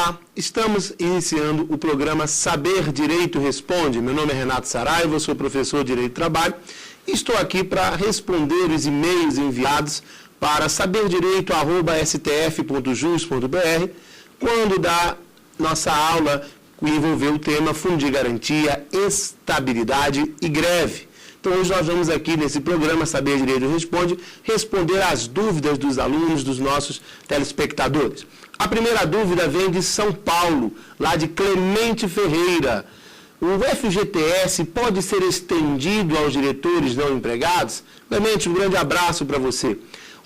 Olá, estamos iniciando o programa Saber Direito Responde. Meu nome é Renato Saraiva, eu sou professor de Direito do Trabalho e estou aqui para responder os e-mails enviados para saberdireito@stf.jus.br quando da nossa aula que envolveu o tema Fundo de Garantia, Estabilidade e Greve. Então, hoje nós vamos aqui nesse programa Saber Direito Responde responder às dúvidas dos alunos, dos nossos telespectadores. A primeira dúvida vem de São Paulo, lá de Clemente Ferreira. O FGTS pode ser estendido aos diretores não empregados? Clemente, um grande abraço para você.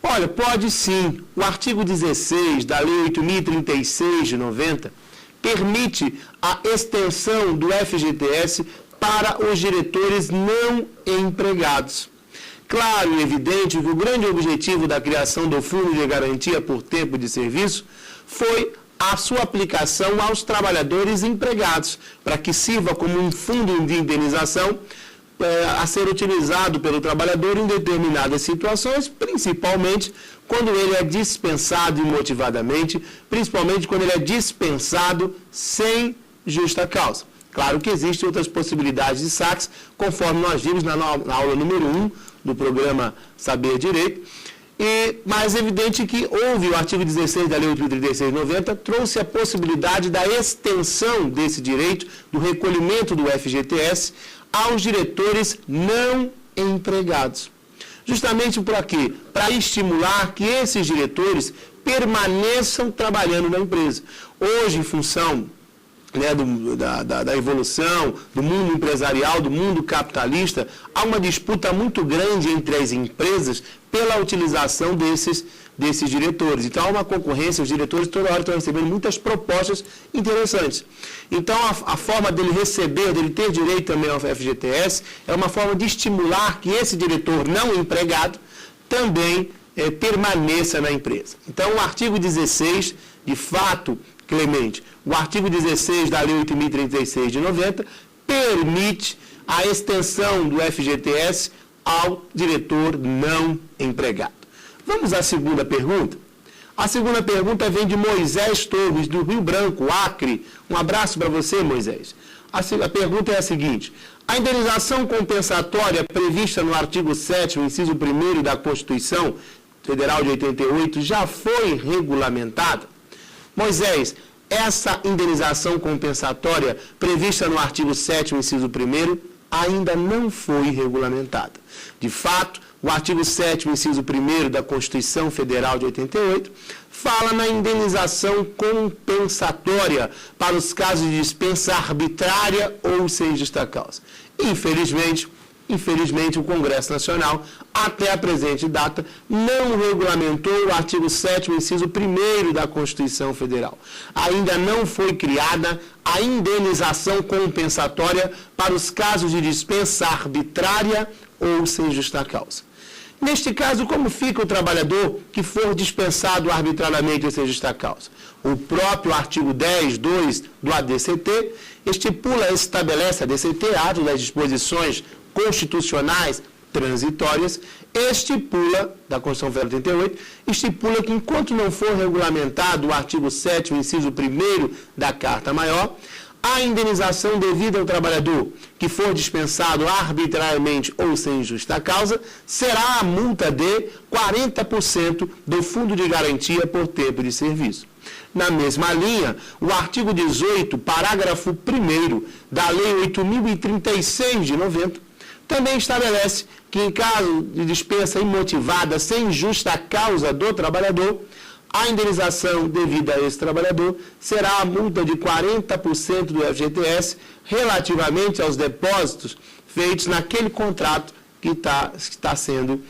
Olha, pode sim. O artigo 16 da Lei 8.036 de 90 permite a extensão do FGTS para os diretores não empregados. Claro e evidente que o grande objetivo da criação do Fundo de Garantia por Tempo de Serviço foi a sua aplicação aos trabalhadores empregados, para que sirva como um fundo de indenização a ser utilizado pelo trabalhador em determinadas situações, principalmente quando ele é dispensado imotivadamente, principalmente quando ele é dispensado sem justa causa. Claro que existem outras possibilidades de saques, conforme nós vimos na aula número 1 do programa Saber Direito, mas é evidente que houve o artigo 16 da Lei 8.036 de 90, trouxe a possibilidade da extensão desse direito, do recolhimento do FGTS, aos diretores não empregados. Justamente por quê? Para estimular que esses diretores permaneçam trabalhando na empresa. Hoje, em função da evolução, do mundo empresarial, do mundo capitalista, há uma disputa muito grande entre as empresas pela utilização desses diretores. Então, há uma concorrência, os diretores toda hora estão recebendo muitas propostas interessantes. Então, a forma dele receber, dele ter direito também ao FGTS, é uma forma de estimular que esse diretor não empregado também permaneça na empresa. Então, o artigo 16, de fato, Clemente, o artigo 16 da Lei 8.036 de 90 permite a extensão do FGTS ao diretor não empregado. Vamos à segunda pergunta? A segunda pergunta vem de Moisés Torres, do Rio Branco, Acre. Um abraço para você, Moisés. A pergunta é a seguinte: a indenização compensatória prevista no artigo 7º, inciso 1º da Constituição Federal de 88 já foi regulamentada? Moisés, essa indenização compensatória prevista no artigo 7º, inciso 1º, ainda não foi regulamentada. De fato, o artigo 7º, inciso 1º da Constituição Federal de 88, fala na indenização compensatória para os casos de dispensa arbitrária ou sem justa causa. Infelizmente, o Congresso Nacional, até a presente data, não regulamentou o artigo 7º, inciso 1º da Constituição Federal. Ainda não foi criada a indenização compensatória para os casos de dispensa arbitrária ou sem justa causa. Neste caso, como fica o trabalhador que for dispensado arbitrariamente ou sem justa causa? O próprio artigo 10.2 do ADCT estabelece, a ADCT, ato das disposições constitucionais transitórias, da Constituição Federal de 88, estipula que enquanto não for regulamentado o artigo 7º, inciso 1º da Carta Maior, a indenização devida ao trabalhador que for dispensado arbitrariamente ou sem justa causa será a multa de 40% do Fundo de Garantia por Tempo de Serviço. Na mesma linha, o artigo 18, parágrafo 1º da Lei 8.036 de 90, também estabelece que, em caso de dispensa imotivada sem justa causa do trabalhador, a indenização devida a esse trabalhador será a multa de 40% do FGTS relativamente aos depósitos feitos naquele contrato que está sendo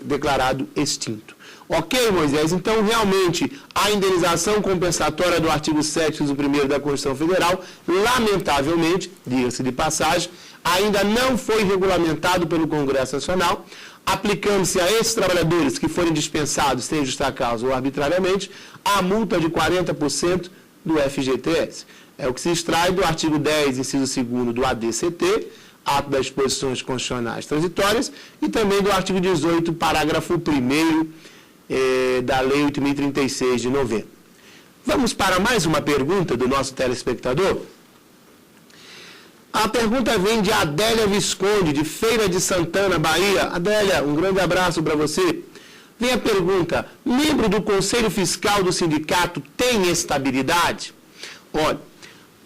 declarado extinto. Ok, Moisés? Então, realmente, a indenização compensatória do artigo 7º, inciso 1º da Constituição Federal, lamentavelmente, diga-se de passagem, ainda não foi regulamentado pelo Congresso Nacional, aplicando-se a esses trabalhadores que forem dispensados sem justa causa ou arbitrariamente, a multa de 40% do FGTS. É o que se extrai do artigo 10, inciso 2º do ADCT, ato das disposições constitucionais transitórias, e também do artigo 18, parágrafo 1º da Lei 8.036 de 90. Vamos para mais uma pergunta do nosso telespectador? A pergunta vem de Adélia Visconde, de Feira de Santana, Bahia. Adélia, um grande abraço para você. Vem a pergunta: membro do Conselho Fiscal do sindicato tem estabilidade? Olha,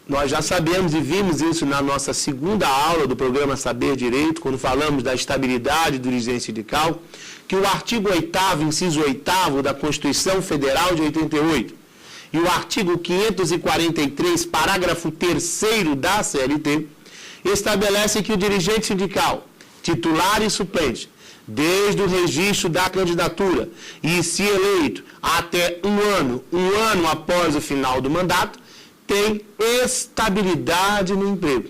nós já sabemos e vimos isso na nossa segunda aula do programa Saber Direito, quando falamos da estabilidade do dirigente sindical, que o artigo 8º, inciso 8º da Constituição Federal de 88 e o artigo 543, parágrafo 3º da CLT, estabelece que o dirigente sindical, titular e suplente, desde o registro da candidatura e, se eleito, até um ano após o final do mandato, tem estabilidade no emprego.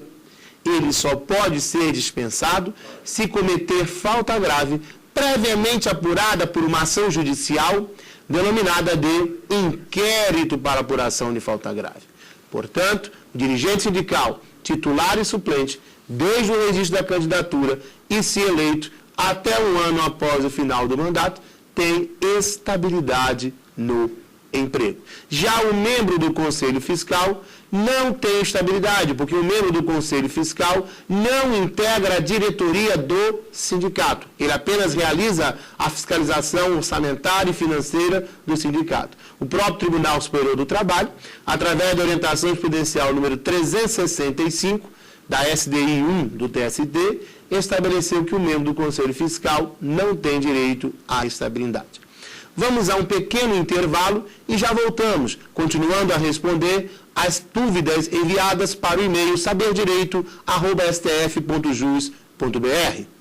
Ele só pode ser dispensado se cometer falta grave previamente apurada por uma ação judicial denominada de inquérito para apuração de falta grave. Portanto, o dirigente sindical, titular e suplente, desde o registro da candidatura e, se eleito, até um ano após o final do mandato, tem estabilidade no emprego. Já o membro do Conselho Fiscal não tem estabilidade, porque o membro do Conselho Fiscal não integra a diretoria do sindicato. Ele apenas realiza a fiscalização orçamentária e financeira do sindicato. O próprio Tribunal Superior do Trabalho, através da orientação jurisprudencial número 365 da SDI 1 do TST, estabeleceu que o membro do Conselho Fiscal não tem direito à estabilidade. Vamos a um pequeno intervalo e já voltamos, continuando a responder as dúvidas enviadas para o e-mail saberdireito@stf.jus.br.